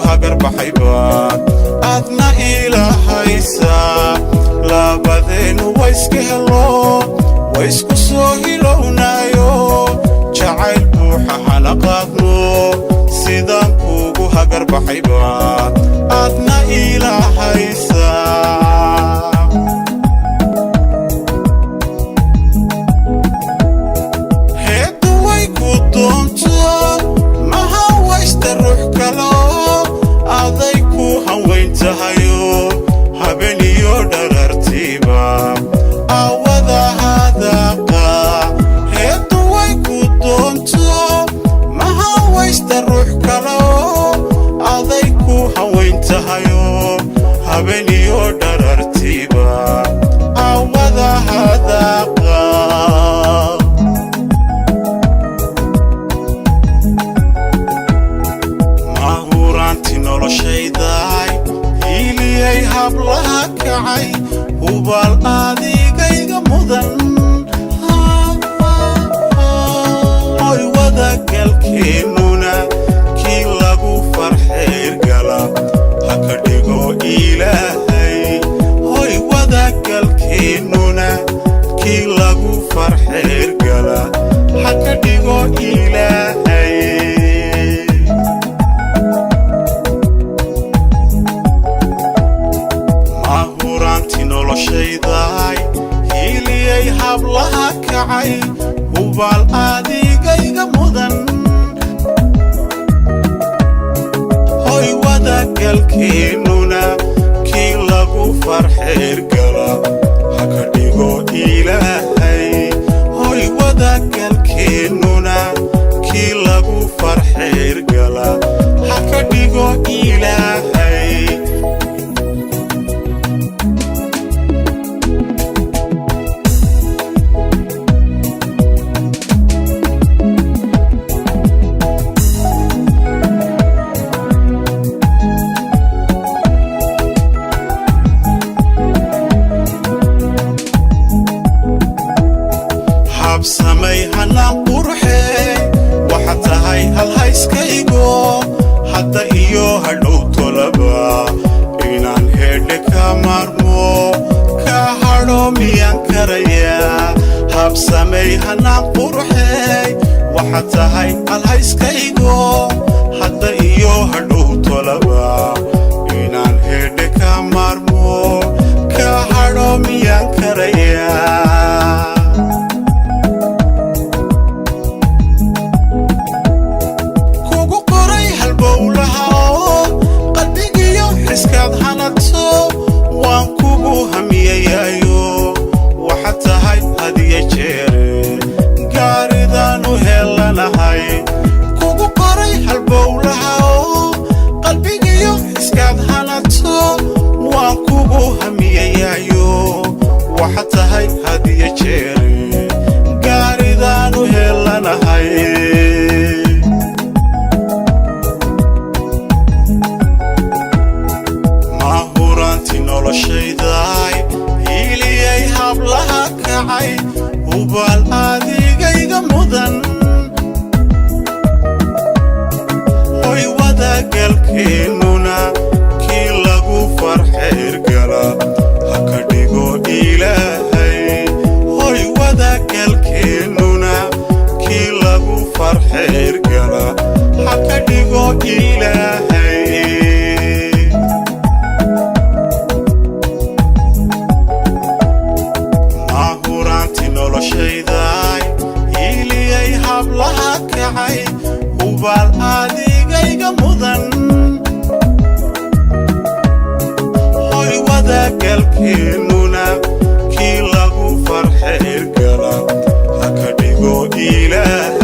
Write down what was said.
hagar baxaybaad adna ilaahaysaa labadeenu wayska helo waysku soo hilownaayo jacayl buuxa hana qaadno sidaan kuugu hagar baxaybaad adna ilaahaysaa heeddu way ku doonto maha waysta ruux kalo aday ku hanweyntahayo habeniyo dharartiiba awada hadaqa heeddu way ku doonto maha waysta ruux kalo aday ku hanweyntahayo habeniyo dharartiiba awada hadaqa mahuraanti noloshaydaay hiiliyay hablaha kacay hubaal adigayga mudan hoy wadagalkeennuna kii lagu farxeyrgala ha ka dhigo ilaahay hoy wadagalkeennuna kii lagu farxeyrgala ha ka dhigo ilaahay mahuraanti noloshaydaay hiiliyay hablaha kacay hubaal adigayga mudan hoy wadagalkeennuna kii lagu farxeyrgala ha ka dhigo ilaahay hoy wadagalkeennuna kii lagu farxeyrgala ha ka dhigo ilaahay habsamay hanaan qurxey waxaad tahay halhayskaygo hadda iyo hadhow tolaba inaan heedhe ka maarmo ka hadho miyaan karayaa habsamay hanaan qurxey waxaad tahay halhayskaygo hadda iyo hadhow tolaba inaan heedhe ka maarmo ka hadho miyaan karayaa waan kugu hamiyayayo waxaad tahay hadiya jeere gaaridaanu helanahay kugu qoray halbowlaha oo qalbigiyo xiskaad hanato waan kugu hamiyayayo waxaad tahay hadiya jeere gaaridaanu helanahay noloshaydaay hiiliyay hablaha kacay hubaal adigayga mudan hoy wadagalkeennuna kii lagu farxeyrgala ha ka dhigo ilaahay hoy wadagalkeennuna kii lagu farxeyrgala ha ka dhigo ilaahay noloshaydaay hiiliyay hablaha kacay hubaal adigayga mudan hoy wadagalkeennuna kii lagu farxeyrgala ha ka dhigo ilaahay